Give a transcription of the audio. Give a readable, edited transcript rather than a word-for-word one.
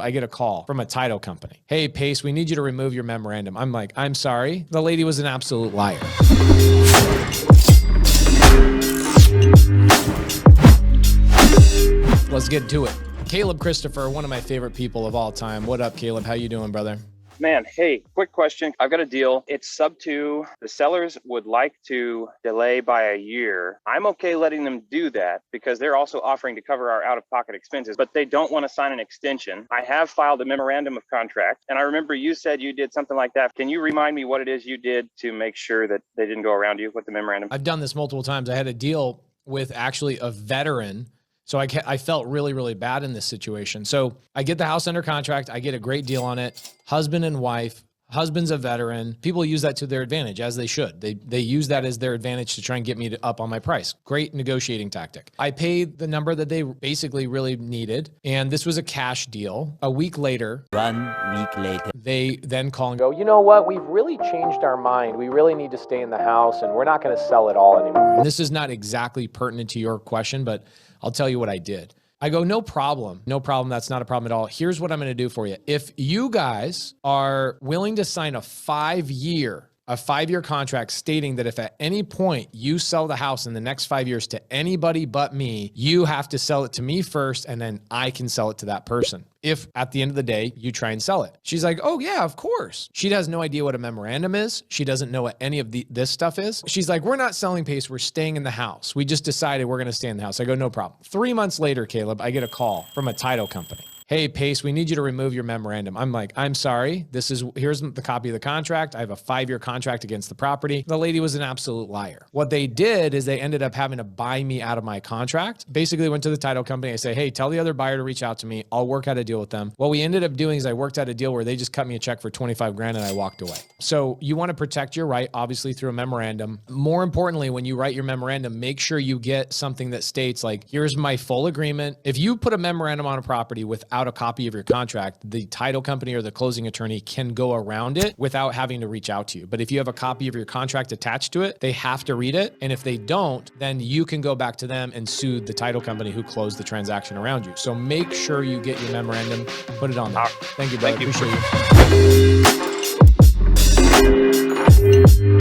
I get a call from a title company. Hey, Pace, we need you to remove your memorandum. I'm like, I'm sorry. The lady was an absolute liar. Let's get to it. Caleb Christopher, one of my favorite people of all time. What up, Caleb? How you doing, brother? Man, hey, quick question. I've got a deal. It's Subto. The sellers would like to delay by a year. I'm okay letting them do that because they're also offering to cover our out-of-pocket expenses, but they don't want to sign an extension. I have filed a memorandum of contract, and I remember you said you did something like that. Can you remind me what it is you did to make sure that they didn't go around you with the memorandum? I've done this multiple times. I had a deal with actually a veteran. So I felt really, really bad in this situation. So I get the house under contract. I get a great deal on it. Husband and wife. Husband's a veteran. People use that to their advantage, as they should. They use that as their advantage to try and get me up on my price. Great negotiating tactic. I paid the number that they basically really needed, and this was a cash deal. A week later, 1 week later, they then call and go, you know what? We've really changed our mind. We really need to stay in the house, and we're not going to sell it all anymore. And this is not exactly pertinent to your question, but I'll tell you what I did. I go, no problem. No problem. That's not a problem at all. Here's what I'm going to do for you. If you guys are willing to sign a 5-year contract stating that if at any point you sell the house in the next 5 years to anybody but me, you have to sell it to me first, and then I can sell it to that person. If at the end of the day, you try and sell it. She's like, oh yeah, of course. She has no idea what a memorandum is. She doesn't know what any of this stuff is. She's like, we're not selling Pace. We're staying in the house. We just decided we're going to stay in the house. I go, no problem. 3 months later, Caleb, I get a call from a title company. Hey, Pace, we need you to remove your memorandum. I'm like, I'm sorry. Here's the copy of the contract. I have a 5-year contract against the property. The lady was an absolute liar. What they did is they ended up having to buy me out of my contract. Basically went to the title company. I say, hey, tell the other buyer to reach out to me. I'll work out a deal with them. What we ended up doing is I worked out a deal where they just cut me a check for 25 grand and I walked away. So you want to protect your right, obviously through a memorandum. More importantly, when you write your memorandum, make sure you get something that states like, here's my full agreement. If you put a memorandum on a property without a copy of your contract, the title company or the closing attorney can go around it without having to reach out to you. But if you have a copy of your contract attached to it, they have to read it. And if they don't, then you can go back to them and sue the title company who closed the transaction around you. So make sure you get your memorandum, put it on there. Thank you, brother. Appreciate you.